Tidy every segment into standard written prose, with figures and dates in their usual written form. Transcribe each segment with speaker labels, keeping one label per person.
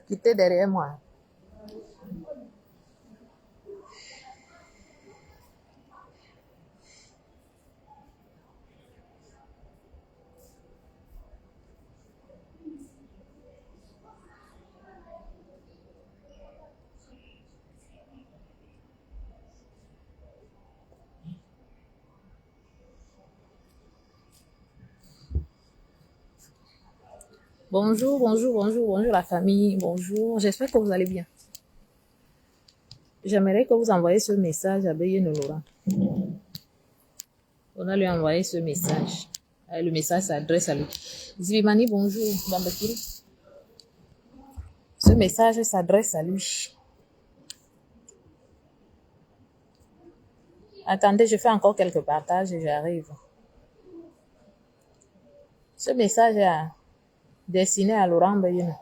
Speaker 1: Quittez derrière moi. Bonjour, bonjour, bonjour, bonjour la famille, bonjour. J'espère que vous allez bien. J'aimerais que vous envoyiez ce message à Beyene Laurent. On a lui envoyé ce message. Le message s'adresse à lui. Zibimani, bonjour, Bambakiri. Ce message s'adresse à lui. Attendez, je fais encore quelques partages et j'arrive. Ce message est destiné à Laurent Beyene.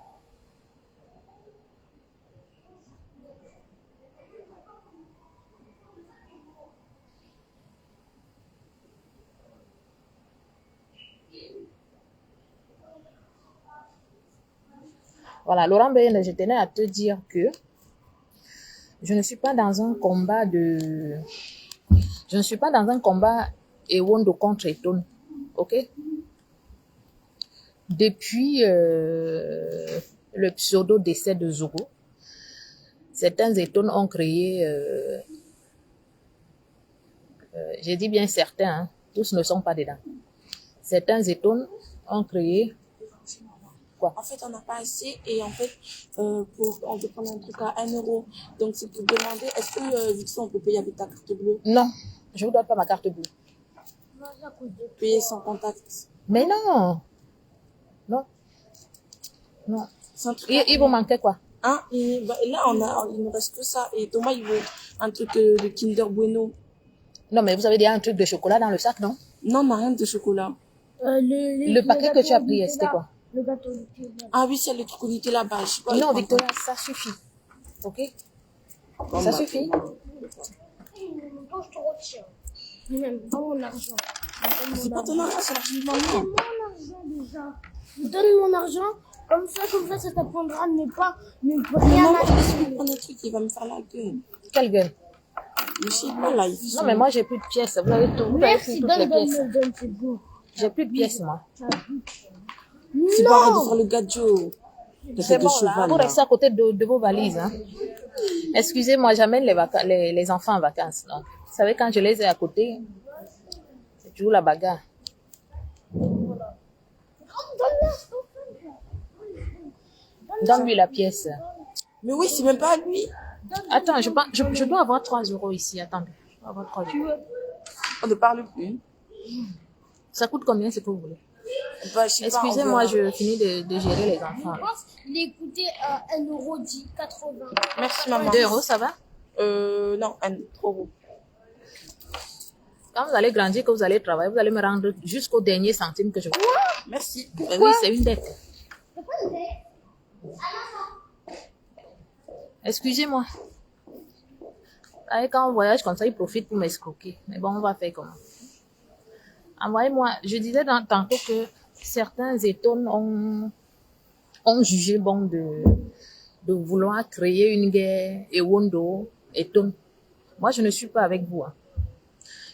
Speaker 1: Voilà, Laurent Beyene, je tenais à te dire que je ne suis pas dans un combat Ewondo contre Eton. Ok? Depuis le pseudo-décès de Zogo, certains Eton ont créé, j'ai dit bien certains, hein, tous ne sont pas dedans. Certains Eton ont créé quoi?
Speaker 2: En fait, on n'a pas assez et en fait, on peut prendre un truc à 1 euro. Donc, c'est pour demander, est-ce que, vu que ça, on peut payer avec ta carte bleue?
Speaker 1: Non, je ne vous donne pas ma carte bleue.
Speaker 2: Payer sans contact.
Speaker 1: Mais non, non, non. Il vous manquait quoi?
Speaker 2: Hein? Et là, il ne reste que ça. Et Thomas, il veut un truc de Kinder Bueno.
Speaker 1: Non, mais vous avez déjà un truc de chocolat dans le sac, non?
Speaker 2: Non, on n'a rien de chocolat.
Speaker 1: Le paquet que tu as pris, c'était quoi?
Speaker 2: Le gâteau Nutella. Ah oui, c'est le truc au Nutella. Bah, je sais pas.
Speaker 1: Non, Victoria, ça suffit. Ok? Ça suffit?
Speaker 3: Je te retiens. Même pas mon argent.
Speaker 2: C'est pas ton argent, c'est l'argent de maman.
Speaker 3: C'est mon argent déjà. Je donne mon argent. Comme ça, ça t'apprendra à ne rien acheter.
Speaker 2: Il prend un truc, il va me faire la gueule.
Speaker 1: Quelle gueule?
Speaker 2: Je sais pas, là.
Speaker 1: Non, mais moi, j'ai plus de pièces. Vous avez tout.
Speaker 3: Merci,
Speaker 1: toutes les pièces.
Speaker 3: donne, c'est beau.
Speaker 1: J'ai plus de pièces, moi.
Speaker 2: C'est pas arrêter de faire le gâteau.
Speaker 1: C'est bon, là. Vous restez à côté de vos valises. Hein. Excusez-moi, j'amène les enfants en vacances. Donc, vous savez, quand je les ai à côté, c'est toujours la bagarre. Donne-lui la pièce.
Speaker 2: Mais oui, c'est même pas à lui.
Speaker 1: Attends, je dois avoir 3 euros ici. Attendez. Je dois avoir 3 euros.
Speaker 2: On ne parle plus.
Speaker 1: Ça coûte combien, ce que vous voulez?
Speaker 2: Bah,
Speaker 1: excusez-moi, je finis de gérer les enfants.
Speaker 3: Je pense qu'il est coûté à 1,80 €.
Speaker 2: Merci, maman.
Speaker 1: 2 euros, ça va?
Speaker 2: Non, 1 euro.
Speaker 1: Quand vous allez grandir, que vous allez travailler, vous allez me rendre jusqu'au dernier centime que je veux.
Speaker 2: Merci.
Speaker 1: Oui, c'est une dette. Excusez-moi. Quand on voyage comme ça, ils profitent pour m'escroquer. Mais bon, on va faire comment? Envoyez-moi. Je disais tantôt que certains États ont jugé bon de vouloir créer une guerre Ewondo et Ton. Moi, je ne suis pas avec vous. Hein.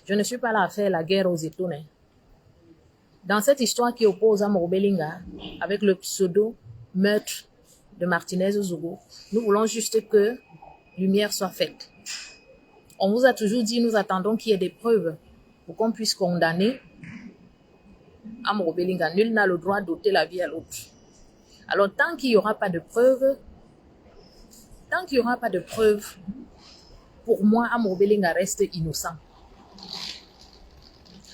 Speaker 1: Je ne suis pas là à faire la guerre aux États. Hein. Dans cette histoire qui oppose Amoro Belinga avec le pseudo meurtre de Martinez Zogo, nous voulons juste que lumière soit faite. On vous a toujours dit, nous attendons qu'il y ait des preuves pour qu'on puisse condamner Amoro Belinga. Nul n'a le droit d'ôter la vie à l'autre. Alors, tant qu'il n'y aura pas de preuves, pour moi, Amoro Belinga reste innocent.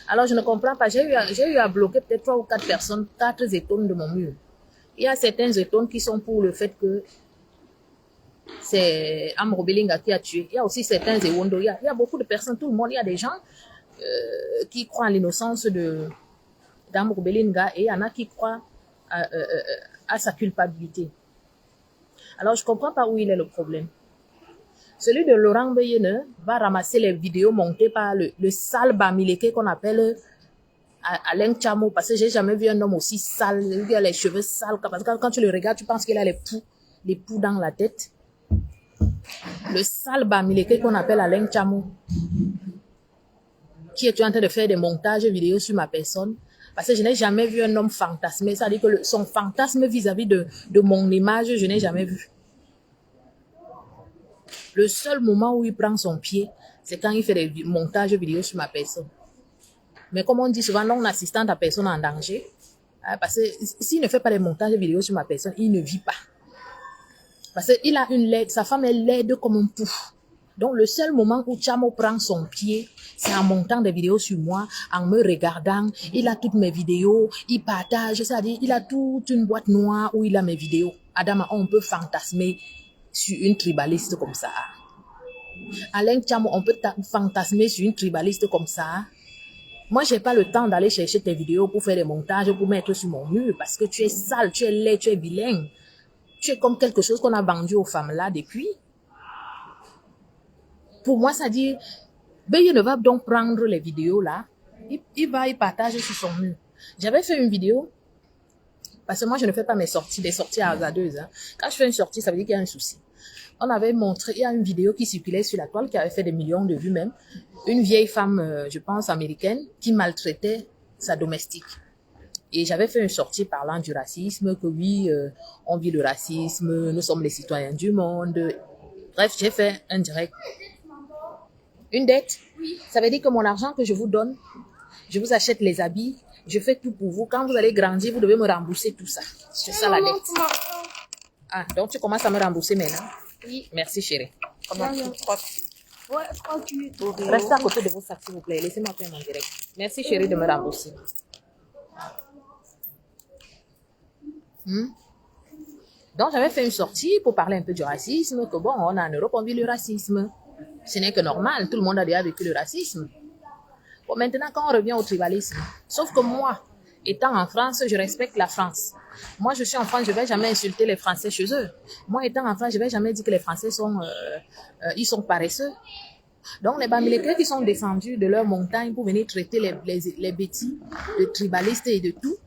Speaker 1: Alors, je ne comprends pas. J'ai eu à bloquer peut-être 3 ou 4 personnes, 4 étones de mon mur. Il y a certains étones qui sont pour le fait que c'est Amoro Belinga qui a tué. Il y a aussi certains Ewondo. Il y a beaucoup de personnes, tout le monde. Il y a des gens qui croient en l'innocence d'Amoro Belinga et il y en a qui croient à sa culpabilité. Alors, je ne comprends pas où il est le problème. Celui de Laurent Beyene va ramasser les vidéos montées par le sale Bamileke qu'on appelle Alain Chamo, parce que j'ai jamais vu un homme aussi sale, il a les cheveux sales, parce que quand tu le regardes, tu penses qu'il a les poux les poux dans la tête. Le sale Bamileke qu'on appelle Alain Tchamo, qui est en train de faire des montages vidéo sur ma personne. Parce que je n'ai jamais vu un homme fantasmer. C'est-à-dire que son fantasme vis-à-vis de mon image, je n'ai jamais vu. Le seul moment où il prend son pied, c'est quand il fait des montages vidéo sur ma personne. Mais comme on dit souvent, non assistant ta personne en danger. Parce que s'il ne fait pas des montages vidéo sur ma personne, il ne vit pas. Parce qu'il a une laide, sa femme est laide comme un pouf. Donc le seul moment où Tchamo prend son pied, c'est en montant des vidéos sur moi, en me regardant. Il a toutes mes vidéos, il partage, c'est-à-dire il a toute une boîte noire où il a mes vidéos. Adama, on peut fantasmer sur une tribaliste comme ça. Alain Tchamo, on peut fantasmer sur une tribaliste comme ça. Moi, j'ai pas le temps d'aller chercher tes vidéos pour faire des montages, pour mettre sur mon mur, parce que tu es sale, tu es laid, tu es vilain. Tu es comme quelque chose qu'on a vendu aux femmes là depuis. Pour moi, ça dit, Beye ne va donc prendre les vidéos là, il va y partager sur son mur. J'avais fait une vidéo, parce que moi, je ne fais pas mes sorties, des sorties hasardeuses. Hein. Quand je fais une sortie, ça veut dire qu'il y a un souci. On avait montré, il y a une vidéo qui circulait sur la toile, qui avait fait des millions de vues même. Une vieille femme, je pense, américaine, qui maltraitait sa domestique. Et j'avais fait une sortie parlant du racisme, que oui, on vit le racisme, nous sommes les citoyens du monde. Bref, j'ai fait un direct. Une dette, ça veut dire que mon argent que je vous donne, je vous achète les habits, je fais tout pour vous. Quand vous allez grandir, vous devez me rembourser tout ça. C'est ça la dette. Ah, donc tu commences à me rembourser maintenant?
Speaker 3: Oui.
Speaker 1: Merci chérie.
Speaker 2: Comment tu crois?
Speaker 3: Ouais, 38.
Speaker 1: Restez à côté de vos sacs s'il vous plaît. Laissez-moi faire mon direct. Merci chérie de me rembourser. Donc j'avais fait une sortie pour parler un peu du racisme, que bon, on a en Europe, on vit le racisme. Ce n'est que normal, tout le monde a déjà vécu le racisme. Bon, maintenant, quand on revient au tribalisme, sauf que moi, étant en France, je respecte la France. Moi, je suis en France, je ne vais jamais insulter les Français chez eux. Moi, étant en France, je ne vais jamais dire que les Français sont, ils sont paresseux. Donc, les Bamileke qui sont descendus de leur montagne pour venir traiter les bêtis, de tribalistes et de tout.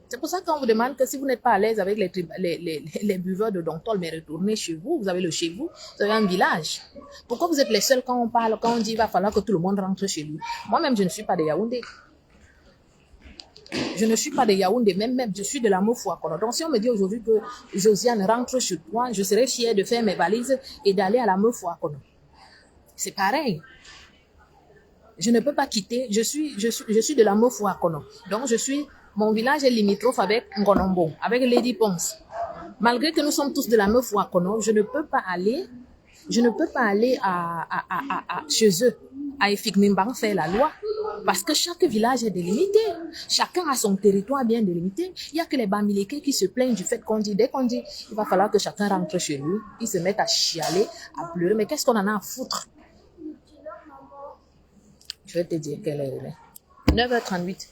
Speaker 1: C'est pour ça qu'on vous demande que si vous n'êtes pas à l'aise avec les buveurs de Dontol, mais retournez chez vous, vous avez le chez vous, vous avez un village. Pourquoi vous êtes les seuls quand on parle, quand on dit il va falloir que tout le monde rentre chez lui? Moi-même, je ne suis pas de Yaoundé. Je ne suis pas de Yaoundé, même je suis de la Mofouakono. Donc si on me dit aujourd'hui que Josiane rentre chez toi, je serais fière de faire mes valises et d'aller à la Mofouakono. C'est pareil. Je ne peux pas quitter, je suis de la Mofouakono. Donc mon village est limitrophe avec Ngonombo, avec Lady Ponce. Malgré que nous sommes tous de la Mofouakono, je ne peux pas aller chez eux, à Efik-Nimbang faire la loi. Parce que chaque village est délimité. Chacun a son territoire bien délimité. Il n'y a que les Bamileke qui se plaignent du fait qu'on dit, dès qu'on dit, il va falloir que chacun rentre chez lui, ils se mettent à chialer, à pleurer. Mais qu'est-ce qu'on en a à foutre? Je vais te dire quelle heure il est. 9h38.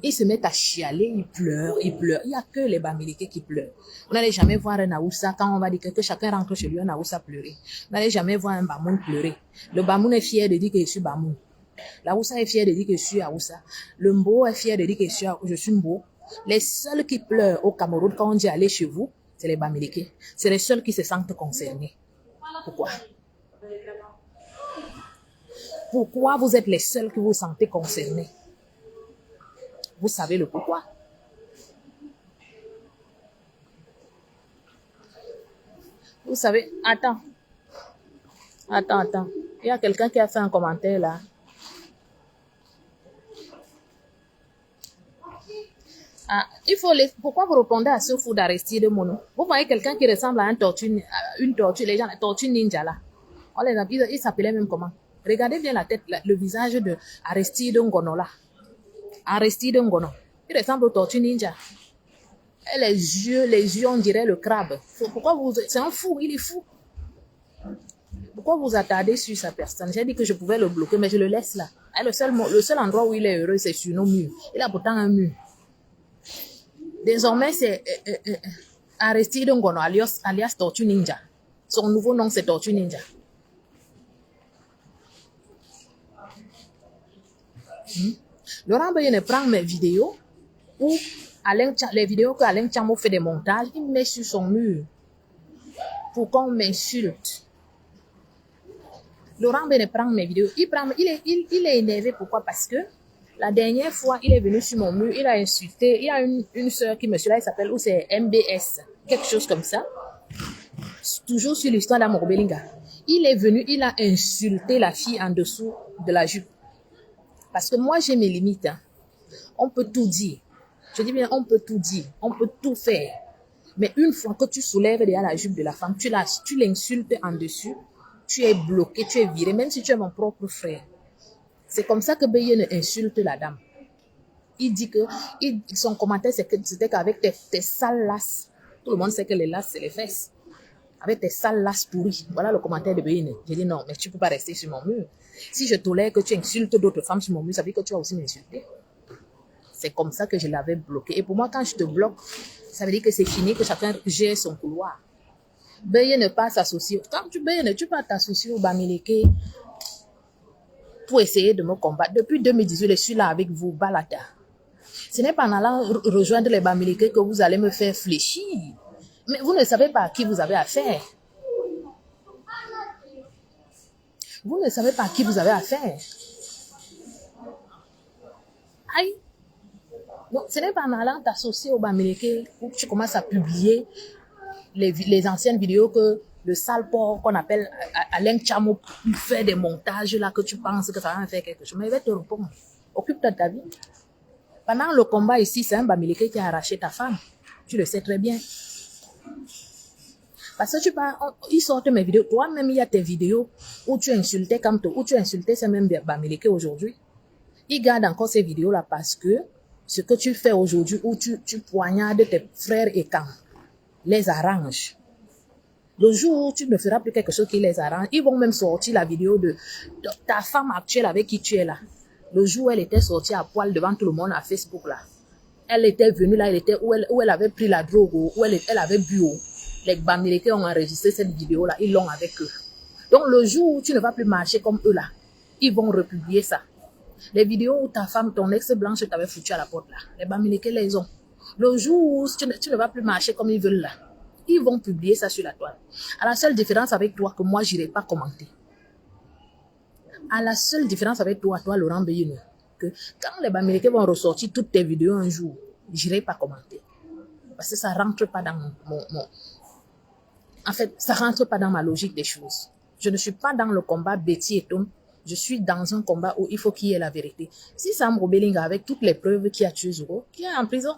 Speaker 1: Ils se mettent à chialer, ils pleurent. Il n'y a que les Bamileke qui pleurent. Vous n'allez jamais voir un Aoussa, quand on va dire que chacun rentre chez lui, un Aoussa pleurer. Vous n'allez jamais voir un Bamoun pleurer. Le Bamoun est fier de dire que je suis Bamoun. L'Aoussa est fier de dire que je suis Aoussa. Le Mbo est fier de dire que je suis Mbo. Les seuls qui pleurent au Cameroun quand on dit aller chez vous, c'est les Bamileke. C'est les seuls qui se sentent concernés. Pourquoi? Pourquoi vous êtes les seuls qui vous sentez concernés? Vous savez le pourquoi. Vous savez, attends. Il y a quelqu'un qui a fait un commentaire là. Ah, pourquoi vous répondez à ce fou d'Aristide Mono? Vous voyez quelqu'un qui ressemble à une tortue, les gens, la tortue ninja là. On les appelle, il s'appelait même comment? Regardez bien la tête, le visage de Aristide Ngono là. Aristide Ngono. Il ressemble aux tortues ninja. Et les yeux, on dirait le crabe. C'est un fou, il est fou. Pourquoi vous attardez sur sa personne? J'ai dit que je pouvais le bloquer, mais je le laisse là. Et le seul endroit où il est heureux, c'est sur nos murs. Il a pourtant un mur. Désormais, c'est Aristide Ngono, alias Tortue Ninja. Son nouveau nom, c'est Tortue Ninja. Laurent Beye prend mes vidéos pour Les vidéos que Alain Tchamo fait des montages, il met sur son mur pour qu'on m'insulte. Laurent Bene prend mes vidéos. Il est énervé. Pourquoi? Parce que la dernière fois, il est venu sur mon mur, il a insulté. Il y a une soeur qui me suit là, elle s'appelle, ou c'est MBS, quelque chose comme ça. Toujours sur l'histoire d'Amour Belinga. Il est venu, il a insulté la fille en dessous de la jupe. Parce que moi, j'ai mes limites. Hein. On peut tout dire. Je dis bien, on peut tout dire. On peut tout faire. Mais une fois que tu soulèves derrière la jupe de la femme, tu l'insultes en dessus, tu es bloqué, tu es viré, même si tu es mon propre frère. C'est comme ça que Beyen insulte la dame. Il dit que son commentaire, c'était qu'avec tes sales lasses, tout le monde sait que les lasses, c'est les fesses. Avec tes sales lasses pourries. Voilà le commentaire de Beyen. J'ai dit non, mais tu ne peux pas rester sur mon mur. Si je tolère que tu insultes d'autres femmes sur mon mur, ça veut dire que tu vas aussi m'insulter. C'est comme ça que je l'avais bloqué. Et pour moi, quand je te bloque, ça veut dire que c'est fini, que chacun gère son couloir. Beyen ne pas s'associer. Quand tu peux t'associer au Bamileke pour essayer de me combattre. Depuis 2018, je suis là avec vous, Balata. Ce n'est pas en allant rejoindre les Bamileke que vous allez me faire fléchir. Mais vous ne savez pas à qui vous avez affaire. Vous ne savez pas à qui vous avez affaire. Aïe. Donc, ce n'est pas en allant t'associer au Bamileke où tu commences à publier les anciennes vidéos que le sale porc qu'on appelle Alain Tchamo fait des montages là que tu penses que ça va faire quelque chose. Mais il va te répondre. Occupe-toi de ta vie. Pendant le combat ici, c'est un Bamileke qui a arraché ta femme. Tu le sais très bien. Parce que ils sortent mes vidéos. Toi-même, il y a tes vidéos où tu insultais Kamto, où tu insultais ces mêmes Bamileke aujourd'hui. Ils gardent encore ces vidéos-là parce que ce que tu fais aujourd'hui, où tu poignardes tes frères et camps, les arrange. Le jour où tu ne feras plus quelque chose qui les arrange, ils vont même sortir la vidéo de ta femme actuelle avec qui tu es là. Le jour où elle était sortie à poil devant tout le monde à Facebook là. Elle était venue là, où elle avait pris la drogue, où elle avait bu. Les Bamileke ont enregistré cette vidéo là, ils l'ont avec eux. Donc le jour où tu ne vas plus marcher comme eux là, ils vont republier ça. Les vidéos où ta femme, ton ex-blanche t'avait foutu à la porte là, les Bamileke les ont. Le jour où tu ne vas plus marcher comme ils veulent là, ils vont publier ça sur la toile. À la seule différence avec toi que moi, je n'irai pas commenter. À la seule différence avec toi, Laurent Beyeno, que quand les Bamileke vont ressortir toutes tes vidéos un jour, je n'irai pas commenter. Parce que ça ne rentre pas dans En fait, ça ne rentre pas dans ma logique des choses. Je ne suis pas dans le combat Betty et Tom. Je suis dans un combat où il faut qu'il y ait la vérité. Si Sam Belinga, avec toutes les preuves qui a tué Zoro, qui est en prison.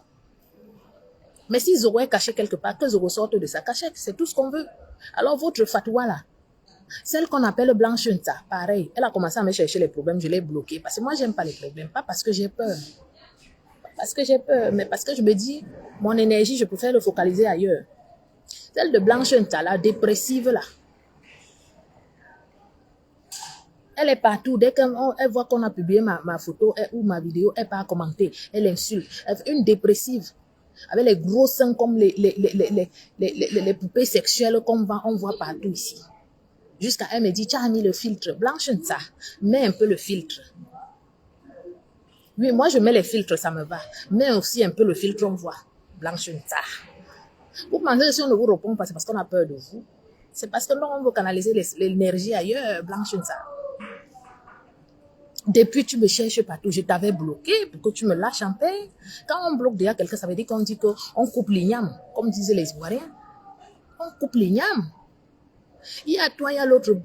Speaker 1: Mais si Zoro est caché quelque part, que Zoro sorte de sa cachette, c'est tout ce qu'on veut. Alors votre fatwa là, celle qu'on appelle Blanche Nta, pareil, elle a commencé à me chercher les problèmes, je l'ai bloquée. Parce que moi, j'aime pas les problèmes, pas parce que j'ai peur. Parce que j'ai peur, mais parce que je me dis, mon énergie, je préfère le focaliser ailleurs. Celle de Blanche Nta, la dépressive là, elle est partout. Dès qu'elle voit qu'on a publié ma photo ou ma vidéo, elle part commenter, elle insulte. Elle fait une dépressive. Avec les gros seins comme les poupées sexuelles qu'on voit partout ici. Jusqu'à elle me dit, tu as mis le filtre. Blanche ça, mets un peu le filtre. Oui, moi je mets les filtres, ça me va. Mets aussi un peu le filtre, on voit. Blanche ça. Vous pensez que si on ne vous répond pas, c'est parce qu'on a peur de vous. C'est parce que non, on veut canaliser l'énergie ailleurs, Blanche ça. Depuis, tu me cherches partout. Je t'avais bloqué pour que tu me lâches en paix. Quand on bloque déjà quelqu'un, ça veut dire qu'on dit qu'on coupe l'igname, comme disaient les Ivoiriens. On coupe l'igname. Il y a toi, il y a l'autre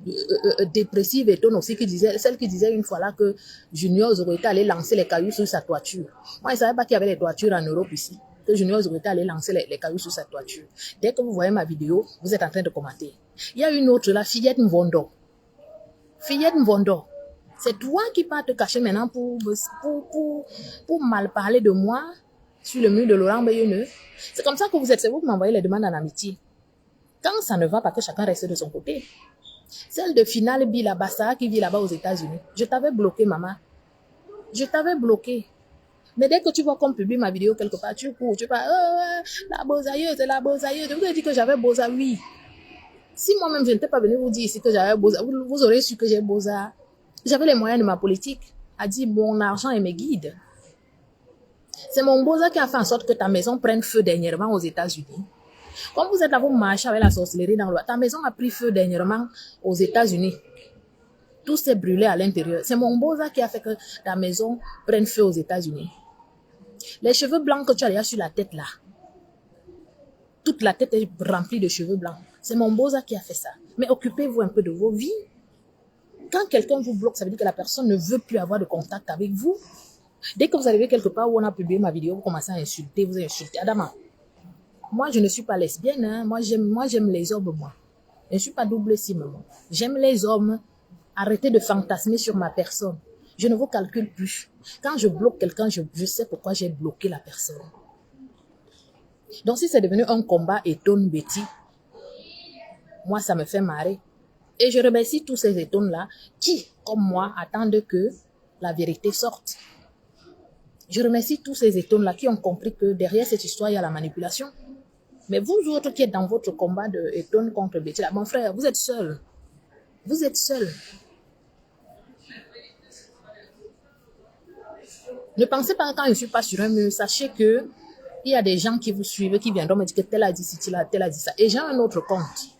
Speaker 1: dépressive et ton aussi celle qui disait une fois là que Junior Zoro allait lancer les cailloux sur sa toiture. Moi, je ne savais pas qu'il y avait les toitures en Europe ici. Que Junior Zoro allait lancer les cailloux sur sa toiture. Dès que vous voyez ma vidéo, vous êtes en train de commenter. Il y a une autre là, Fillette Mvondo. Fillette Mvondo. C'est toi qui vas te cacher maintenant pour mal parler de moi sur le mur de Laurent Beyeno. C'est comme ça que vous êtes. C'est vous qui m'envoyez les demandes en amitié. Quand ça ne va pas, que chacun reste de son côté. Celle de Finale Bilabassa qui vit là-bas aux États-Unis. Je t'avais bloqué, maman. Je t'avais bloqué. Mais dès que tu vois qu'on publie ma vidéo quelque part, tu cours, tu parles, la bosailleuse, c'est la bosailleuse. Je vous ai dit que j'avais bosa, oui. Si moi-même je n'étais pas venu vous dire ici que j'avais bosa, vous aurez su que j'ai bosa. J'avais les moyens de ma politique, a dit mon argent et mes guides. C'est mon beau-père qui a fait en sorte que ta maison prenne feu dernièrement aux États-Unis. Quand vous êtes là, vous marchez avec la sorcellerie dans le ta maison a pris feu dernièrement aux États-Unis. Tout s'est brûlé à l'intérieur. C'est mon beau-père qui a fait que ta maison prenne feu aux États-Unis. Les cheveux blancs que tu as déjà sur la tête là, toute la tête est remplie de cheveux blancs. C'est mon beau-père qui a fait ça. Mais occupez-vous un peu de vos vies. Quand quelqu'un vous bloque, ça veut dire que la personne ne veut plus avoir de contact avec vous. Dès que vous arrivez quelque part où on a publié ma vidéo, vous commencez à insulter, vous insultez. Adama, moi je ne suis pas lesbienne, hein. Moi j'aime les hommes, moi. Je ne suis pas double cible, moi. J'aime les hommes. Arrêtez de fantasmer sur ma personne. Je ne vous calcule plus. Quand je bloque quelqu'un, je sais pourquoi j'ai bloqué la personne. Donc si c'est devenu un combat étonne Betty, moi ça me fait marrer. Et je remercie tous ces étonnes-là qui, comme moi, attendent que la vérité sorte. Je remercie tous ces étonnes-là qui ont compris que derrière cette histoire, il y a la manipulation. Mais vous autres qui êtes dans votre combat de étonne contre Betty, là, mon frère, vous êtes seuls. Vous êtes seuls. Ne pensez pas quand je ne suis pas sur un mur, sachez que il y a des gens qui vous suivent, qui viendront me dire que tel a dit ceci, tel a dit ça. Et j'ai un autre compte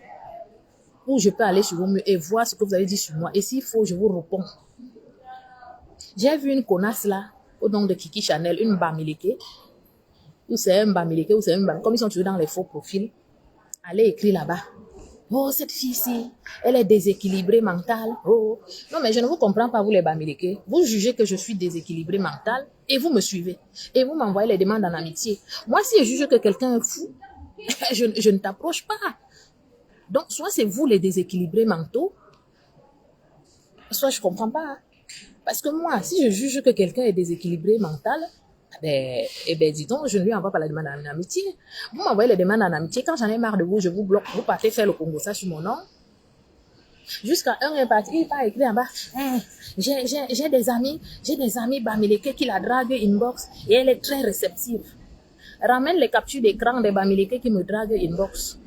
Speaker 1: où je peux aller sur vos murs et voir ce que vous avez dit sur moi. Et s'il faut, je vous réponds. J'ai vu une connasse là, au nom de Kiki Chanel, une bamileke, ou c'est un bamileke, ou c'est un bam, comme ils sont toujours dans les faux profils. Allez écrire là-bas. Oh, cette fille-ci, elle est déséquilibrée mentale. Oh, non, mais je ne vous comprends pas, vous les bamileke. Vous jugez que je suis déséquilibrée mentale et vous me suivez. Et vous m'envoyez les demandes en amitié. Moi, si je juge que quelqu'un est fou, je ne t'approche pas. Donc, soit c'est vous les déséquilibrés mentaux, soit je ne comprends pas. Parce que moi, si je juge que quelqu'un est déséquilibré mental, eh ben, dis donc, je ne lui envoie pas la demande en amitié. Vous m'envoyez les demandes en amitié. Quand j'en ai marre de vous, je vous bloque. Vous partez faire le Congo, ça sur mon nom. Jusqu'à un est parti, il va écrire en bas. J'ai des amis bamileke qui la draguent inbox et elle est très réceptive. Ramène les captures d'écran des bamileke qui me draguent inbox.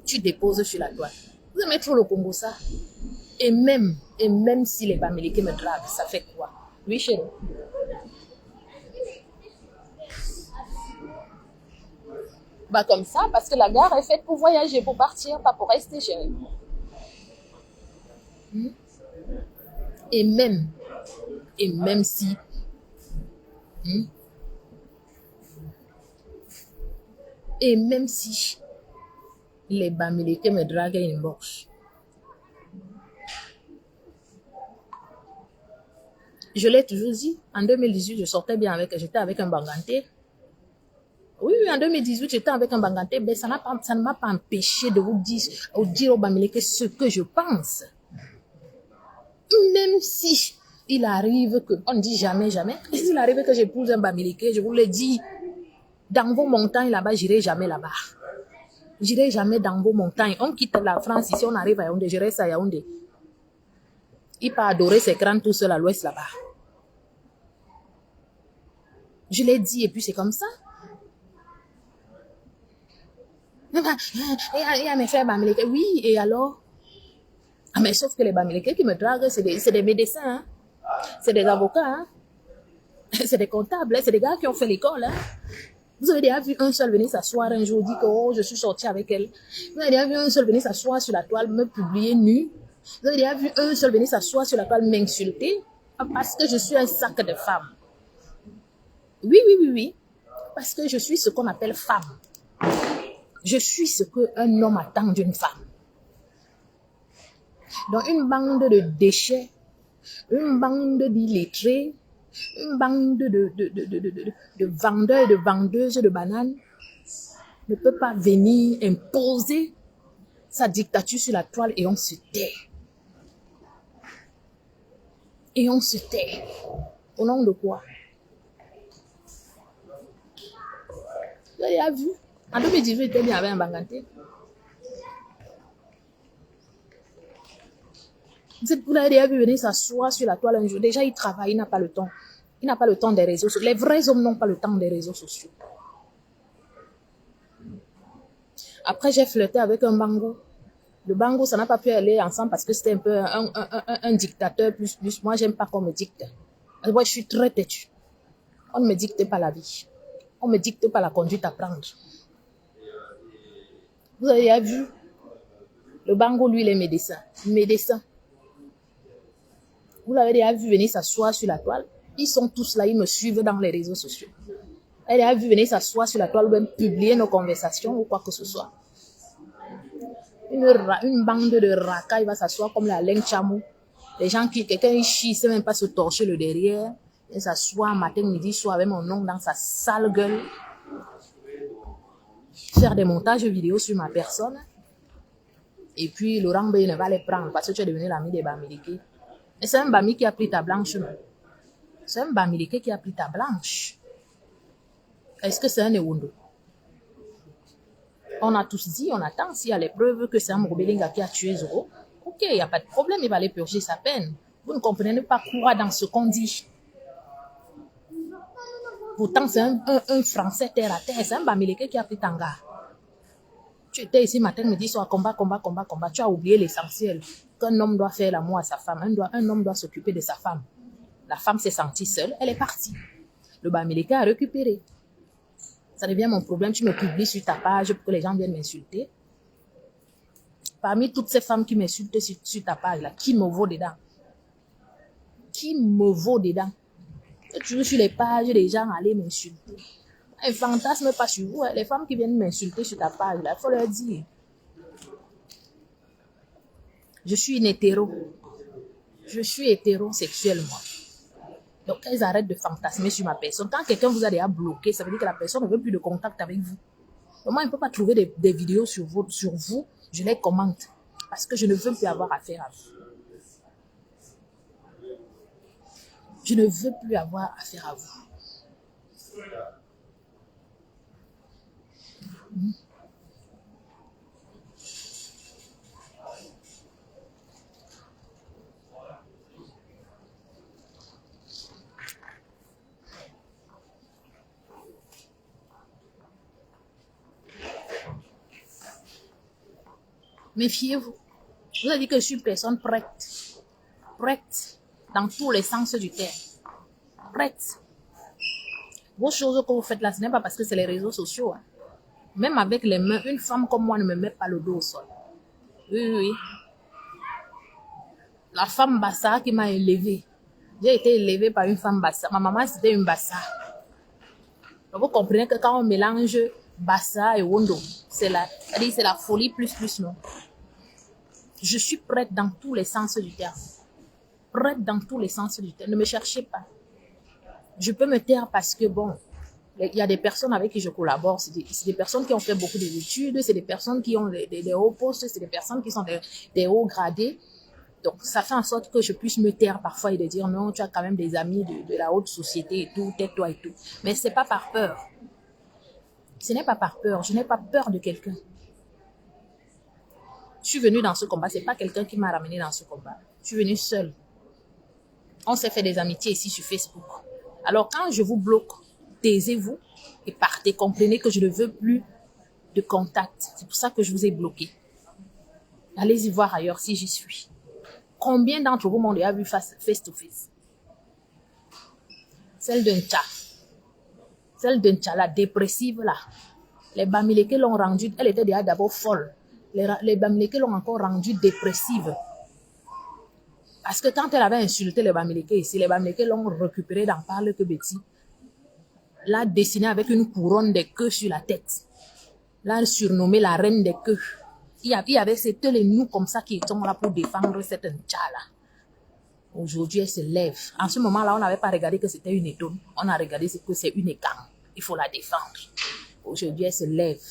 Speaker 1: Tu déposes sur la toile. Vous aimez trop le Congo, ça. Et même si les bamileke me draguent, ça fait quoi? Oui, chérie. Bah comme ça, parce que la gare est faite pour voyager, pour partir, pas pour rester, chérie. Et même si les bamileke me draguent inbox, je l'ai toujours dit, en 2018, j'étais avec un Banganté. Oui, en 2018, j'étais avec un Banganté, mais ça ne m'a pas empêché de vous dire au bamileke ce que je pense. Même si il arrive que, on ne dit jamais, s'il arrive que j'épouse un bamileke, je vous le dis, dans vos montagnes là-bas, j'irai jamais là-bas. J'irai jamais dans vos montagnes. On quitte la France, ici on arrive à Yaoundé, je reste à Yaoundé. Il peut adorer ses crânes tout seul à l'ouest là-bas. Je l'ai dit et puis c'est comme ça. Il y a mes frères bamileke. Oui, et alors? Ah, mais sauf que les bamileke qui me draguent, c'est des médecins, hein? C'est des avocats, hein? C'est des comptables, hein? C'est des gars qui ont fait l'école, hein? Vous avez déjà vu un seul venir s'asseoir un jour, dire que oh, je suis sortie avec elle. Vous avez déjà vu un seul venir s'asseoir sur la toile, me publier nu. Vous avez déjà vu un seul venir s'asseoir sur la toile, m'insulter parce que je suis un sac de femmes. Oui. Parce que je suis ce qu'on appelle femme. Je suis ce qu'un homme attend d'une femme. Donc une bande de déchets, une bande d'illettrés, une bande de vendeurs et de vendeuses de bananes ne peut pas venir imposer sa dictature sur la toile et on se tait. Et on se tait. Au nom de quoi? Vous avez vu? En 2018, j'étais bien avec un Banganté. Vous l'avez déjà vu venir s'asseoir sur la toile un jour. Déjà, il travaille, il n'a pas le temps. Il n'a pas le temps des réseaux sociaux. Les vrais hommes n'ont pas le temps des réseaux sociaux. Après, j'ai flirté avec un Bango. Le Bango, ça n'a pas pu aller ensemble parce que c'était un peu un dictateur plus. Moi, j'aime pas qu'on me dicte. Moi, je suis très têtue. On ne me dicte pas la vie. On ne me dicte pas la conduite à prendre. Vous avez déjà vu? Le Bango, lui, il est médecin. Médecin. Vous l'avez déjà vu venir s'asseoir sur la toile? Ils sont tous là, ils me suivent dans les réseaux sociaux. Elle a vu venir s'asseoir sur la toile ou même publier nos conversations ou quoi que ce soit. Une bande de racailles va s'asseoir comme la laine chameau. Les gens qui, quelqu'un il chie, il ne sait même pas se torcher le derrière. Il s'assoit matin, midi, soir avec mon nom dans sa sale gueule. Faire des montages vidéo sur ma personne. Et puis Laurent Bey ne va les prendre parce que tu es devenu l'ami des Bamileke. Et c'est un Bami qui a pris ta blanche. C'est un Bamileke qui a pris ta blanche. Est-ce que c'est un Ewondo? On a tous dit, on attend s'il y a les preuves que c'est un Mobelinga qui a tué Zoro. Ok, il n'y a pas de problème, il va aller purger sa peine. Vous ne comprenez pas quoi dans ce qu'on dit. Pourtant, c'est un Français terre à terre, c'est un Bamileke qui a pris Tanga. Tu étais ici matin, midi, soir, combat. Tu as oublié l'essentiel. Qu'un homme doit faire l'amour à sa femme. Un homme doit s'occuper de sa femme. La femme s'est sentie seule, elle est partie. Le Bamileke a récupéré. Ça devient mon problème. Tu me publies sur ta page pour que les gens viennent m'insulter. Parmi toutes ces femmes qui m'insultent sur ta page, là, qui me vaut dedans? Qui me vaut dedans? Toujours sur les pages des gens aller m'insulter. Un fantasme pas sur vous. Hein. Les femmes qui viennent m'insulter sur ta page, il faut leur dire. Je suis une hétéro. Je suis hétérosexuelle, moi. Donc, elles arrêtent de fantasmer sur ma personne. Quand quelqu'un vous a déjà bloqué, ça veut dire que la personne ne veut plus de contact avec vous. Donc, moi, je ne peux pas trouver des vidéos sur vous. Je les commente. Parce que je ne veux plus avoir affaire à vous. Je ne veux plus avoir affaire à vous. Méfiez-vous. Je vous ai dit que je suis une personne prête. Prête dans tous les sens du terme. Prête. Vos choses que vous faites là, ce n'est pas parce que c'est les réseaux sociaux. Hein. Même avec les mains, une femme comme moi ne me met pas le dos au sol. Oui. La femme Bassa qui m'a élevée. J'ai été élevée par une femme Bassa. Ma maman, c'était une Bassa. Donc, vous comprenez que quand on mélange Bassa et Wondo, c'est la folie plus, non? Je suis prête dans tous les sens du terme. Prête dans tous les sens du terme. Ne me cherchez pas. Je peux me taire parce que, bon, il y a des personnes avec qui je collabore. C'est des personnes qui ont fait beaucoup d'études. C'est des personnes qui ont des hauts postes. C'est des personnes qui sont des hauts gradés. Donc, ça fait en sorte que je puisse me taire parfois et de dire non, tu as quand même des amis de la haute société et tout, tais-toi et tout. Mais c'est pas par peur. Ce n'est pas par peur. Je n'ai pas peur de quelqu'un. Je suis venue dans ce combat. C'est pas quelqu'un qui m'a ramené dans ce combat. Je suis venue seule. On s'est fait des amitiés ici sur Facebook. Alors, quand je vous bloque, taisez-vous et partez. Comprenez que je ne veux plus de contact. C'est pour ça que je vous ai bloqué. Allez-y voir ailleurs si j'y suis. Combien d'entre vous m'ont déjà vu face to face? Celle d'un tcha. Celle d'un tcha, la dépressive là. Les Bamileke l'ont rendue, elle était déjà d'abord folle. Les Bamileke l'ont encore rendue dépressive. Parce que quand elle avait insulté les Bamileke ici, les Bamileke l'ont récupérée dans Parle que Betty. L'a dessinée avec une couronne de queues sur la tête. L'a surnommée la reine des queues. Il y avait c'était les nous comme ça qui étaient là pour défendre cette tcha-là. Aujourd'hui, elle se lève. En ce moment-là, on n'avait pas regardé que c'était une étonne. On a regardé que c'est une écang. Il faut la défendre. Aujourd'hui, elle se lève.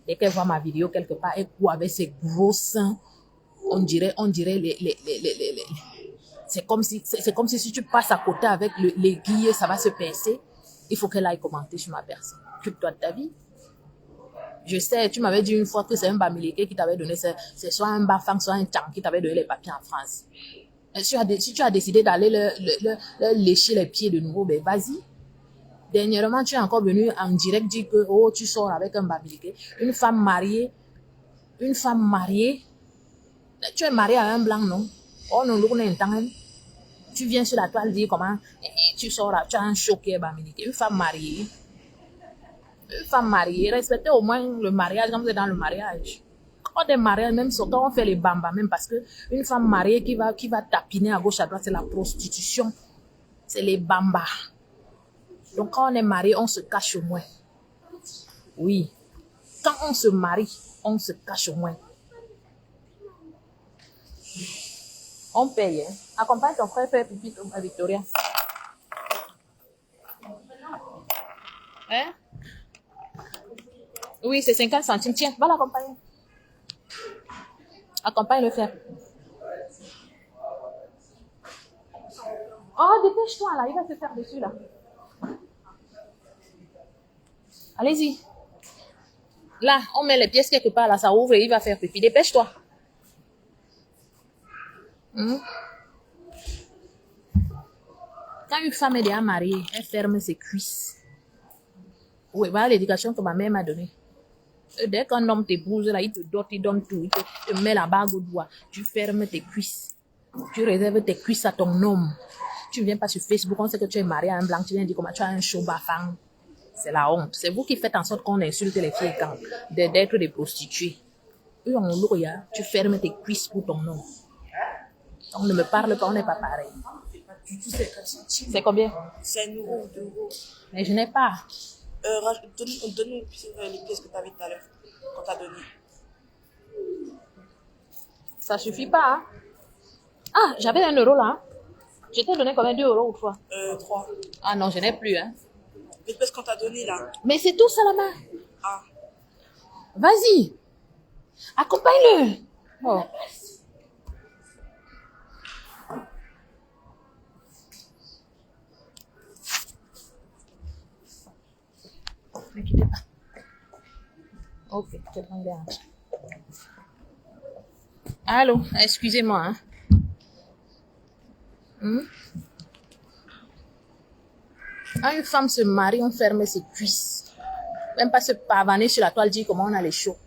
Speaker 1: Dès qu'elle voit ma vidéo quelque part, elle court avec ses gros seins. On dirait c'est comme si tu passes à côté avec l'aiguille, ça va se pincer. Il faut qu'elle aille commenter sur ma personne. Occupe-toi de ta vie. Je sais, tu m'avais dit une fois que c'est un Bamileke qui t'avait donné, c'est soit un Bafang, soit un Tchang qui t'avait donné les papiers en France. Et si tu as décidé d'aller leur lécher les pieds de nouveau, ben vas-y. Dernièrement, tu es encore venu en direct dire que oh, tu sors avec un Bamileke. Une femme mariée, tu es mariée à un blanc, non? Oh non, Tu viens sur la toile dire comment tu sors là, tu as un choc qui est baminique. Une femme mariée, respectez au moins le mariage quand vous êtes dans le mariage. Quand on est marié, même quand on fait les bambas, même parce que une femme mariée qui va tapiner à gauche, à droite, c'est la prostitution. C'est les bambas. Donc quand on est marié, on se cache au moins. Oui. Quand on se marie, on se cache au moins. On paye. Hein? Accompagne ton frère faire pipi à Victoria. Hein? Oui, c'est 50 centimes. Tiens, va l'accompagner. Accompagne le faire. Oh, dépêche-toi là, il va se faire dessus là. Allez-y. Là, on met les pièces quelque part là, ça ouvre et il va faire pipi. Dépêche-toi. Quand une femme est déjà mariée, elle ferme ses cuisses. Oui, voilà l'éducation que ma mère m'a donnée. Dès qu'un homme t'épouse, là, il te dote, il donne tout, il te met la bague au doigt. Tu fermes tes cuisses. Tu réserves tes cuisses à ton homme. Tu ne viens pas sur Facebook, on sait que tu es marié à un blanc, tu viens dire comment tu as un show bafang. C'est la honte. C'est vous qui faites en sorte qu'on insulte les filles quand d'être des prostituées. Eux, on loya, tu fermes tes cuisses pour ton homme. On ne me parle pas, on n'est pas pareil. C'est combien?
Speaker 2: C'est 1 euro ou 2 euros.
Speaker 1: Mais je n'ai pas.
Speaker 2: Donne-nous les pièces que tu avais tout à l'heure, qu'on t'a donné.
Speaker 1: Ça suffit pas. Hein? Ah, j'avais 1 euro là. Je t'ai donné combien? 2 euros ou 3?
Speaker 2: 3.
Speaker 1: Ah non, je n'ai plus. Hein.
Speaker 2: Les pièces qu'on t'a donné là.
Speaker 1: Mais c'est tout ça la main.
Speaker 2: Ah.
Speaker 1: Vas-y. Accompagne-le. Oh. Ne quittez pas. Ok, je prends bien. Allô, excusez-moi. Hein? Quand une femme se marie, on ferme ses cuisses. Même pas se pavaner sur la toile, dire comment on a les chauds.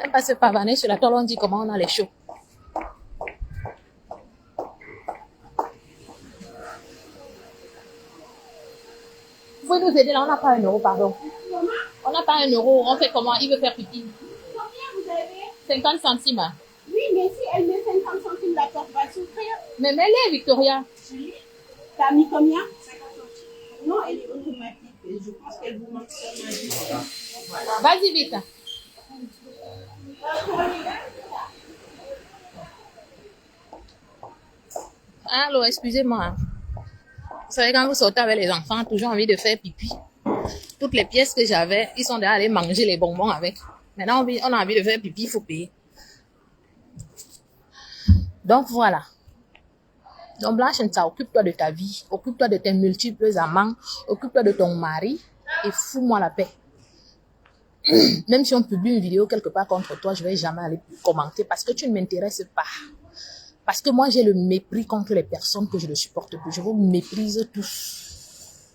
Speaker 1: Même pas se pavaner sur la toile, on dit comment on a les chauds. Vous pouvez nous aider là, on n'a pas 1 euro, pardon. On n'a pas 1 euro, on fait comment? Il veut faire pipi.
Speaker 3: Combien vous avez?
Speaker 1: 50 centimes.
Speaker 3: Oui, mais si elle met 50 centimes, la porte va s'ouvrir.
Speaker 1: Mais mets-les, Victoria.
Speaker 3: T'as mis combien? 50 centimes. Non, elle est automatique. Je pense qu'elle vous manque seulement 10.
Speaker 1: Vas-y vite. Allô, excusez-moi. Vous savez, quand vous sortez avec les enfants, toujours envie de faire pipi. Toutes les pièces que j'avais, ils sont déjà allés manger les bonbons avec. Maintenant, on a envie de faire pipi, il faut payer. Donc, voilà. Donc, Blanche, occupe-toi de ta vie. Occupe-toi de tes multiples amants. Occupe-toi de ton mari. Et fous-moi la paix. Même si on publie une vidéo quelque part contre toi, je vais jamais aller commenter parce que tu ne m'intéresses pas. Parce que moi, j'ai le mépris contre les personnes que je ne supporte plus. Je vous méprise tous.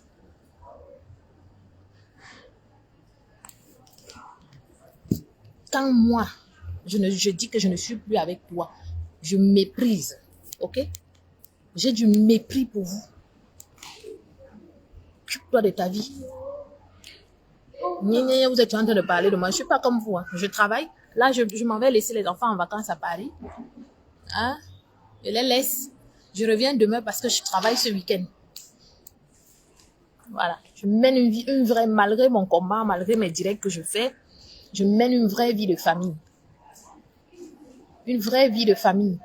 Speaker 1: Quand moi, je dis que je ne suis plus avec toi, je méprise. Ok? J'ai du mépris pour vous. Occupe-toi de ta vie. Vous êtes en train de parler de moi. Je ne suis pas comme vous. Hein. Je travaille. Là, je m'en vais laisser les enfants en vacances à Paris. Hein? Je les laisse. Je reviens demain parce que je travaille ce week-end. Voilà. Je mène une vie, une vraie, malgré mon combat, malgré mes directs que je fais, je mène une vraie vie de famille. Une vraie vie de famille.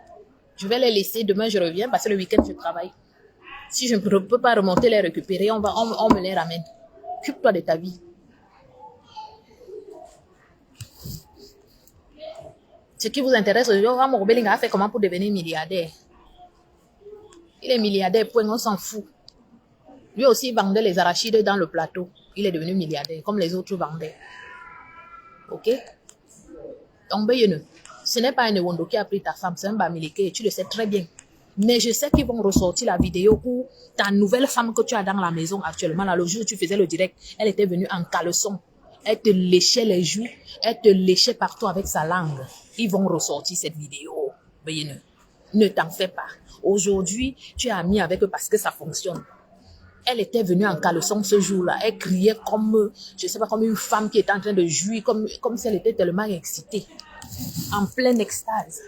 Speaker 1: Je vais les laisser. Demain, je reviens parce que le week-end, je travaille. Si je ne peux pas remonter les récupérer, on me les ramène. Occupe-toi de ta vie. Ce qui vous intéresse, Ramon Belinga a fait comment pour devenir milliardaire? Il est milliardaire, point, on s'en fout. Lui aussi vendait les arachides dans le plateau. Il est devenu milliardaire, comme les autres vendaient. Ok? Donc, ce n'est pas un Ewondo qui a pris ta femme, c'est un Bamileke, et tu le sais très bien. Mais je sais qu'ils vont ressortir la vidéo où ta nouvelle femme que tu as dans la maison actuellement, là, le jour où tu faisais le direct, elle était venue en caleçon. Elle te léchait les joues. Elle te léchait partout avec sa langue. Ils vont ressortir cette vidéo. Veuillez ne t'en fais pas. Aujourd'hui, tu es ami avec eux parce que ça fonctionne. Elle était venue en caleçon ce jour-là. Elle criait comme, je sais pas, comme une femme qui était en train de jouir, comme si elle était tellement excitée. En pleine extase.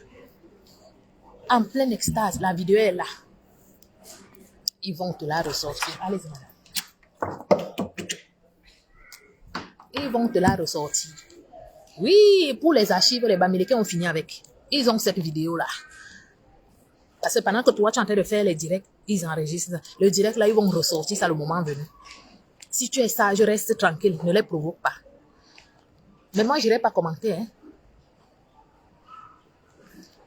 Speaker 1: En pleine extase. La vidéo est là. Ils vont te la ressortir. Allez-y, madame. Ils vont te la ressortir. Oui, pour les archives, les Bamileke ont fini avec. Ils ont cette vidéo-là. Parce que pendant que toi, tu es en train de faire les directs, ils enregistrent. Le direct, là, ils vont ressortir ça le moment venu. Si tu es sage, reste tranquille. Ne les provoque pas. Mais moi, je n'irai pas commenter. Hein.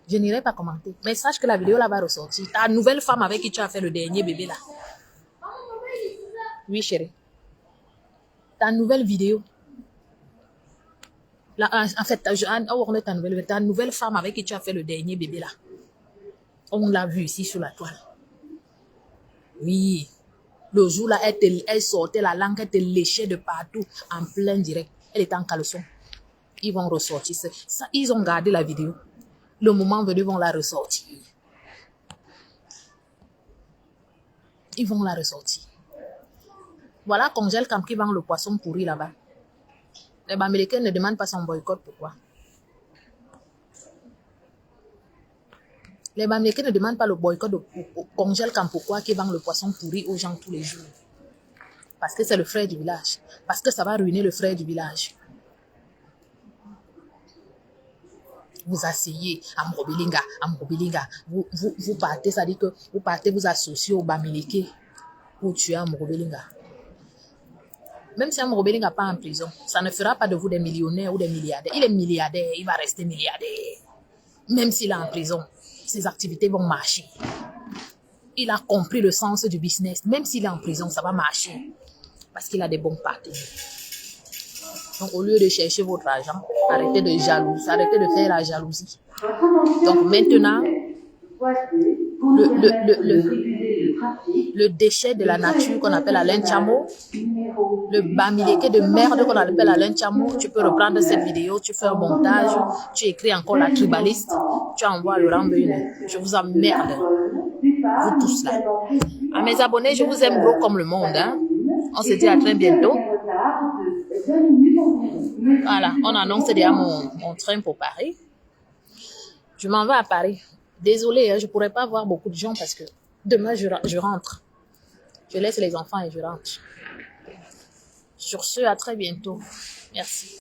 Speaker 1: Je n'irai pas commenter. Mais sache que la vidéo, là, va ressortir. Ta nouvelle femme avec qui tu as fait le dernier bébé, là. Oui, chérie. Ta nouvelle vidéo. Là, en fait, ta nouvelle femme avec qui tu as fait le dernier bébé, là. On l'a vu ici sur la toile. Oui. Le jour là, elle sortait la langue, elle te léchait de partout en plein direct. Elle était en caleçon. Ils vont ressortir ça. Ils ont gardé la vidéo. Le moment venu, ils vont la ressortir. Ils vont la ressortir. Voilà Congèle Camp qui vend le poisson pourri là-bas. Les Américains ne demandent pas son boycott. Pourquoi? Les Américains ne demandent pas le boycott de Congèle Camp. Pourquoi? Qui vend le poisson pourri aux gens tous les jours. Parce que c'est le frère du village. Parce que ça va ruiner le frère du village. Vous asseyez à Mrobelinga. Vous partez, ça dit que vous partez vous associer au Bamileke pour tuer à Mrobelinga. Même si Mrobelinga n'est pas en prison, ça ne fera pas de vous des millionnaires ou des milliardaires. Il est milliardaire, il va rester milliardaire. Même s'il est en prison, ses activités vont marcher. Il a compris le sens du business. Même s'il est en prison, ça va marcher. Parce qu'il a des bons partenaires. Donc, au lieu de chercher votre argent, arrêtez de jalouser, arrêtez de faire la jalousie. Donc, maintenant, le déchet de la nature qu'on appelle Alain Chamo, le Bamileke de merde qu'on appelle Alain Chamo, tu peux reprendre cette vidéo, tu fais un montage, tu écris encore la tribaliste, tu envoies le Rambune. Je vous emmerde. Vous tous là. À mes abonnés, je vous aime gros comme le monde. Hein? On se dit à très bientôt. Voilà, on annonce déjà mon train pour Paris. Je m'en vais à Paris. Désolée, hein, je ne pourrai pas voir beaucoup de gens parce que demain, je rentre. Je laisse les enfants et je rentre. Sur ce, à très bientôt. Merci.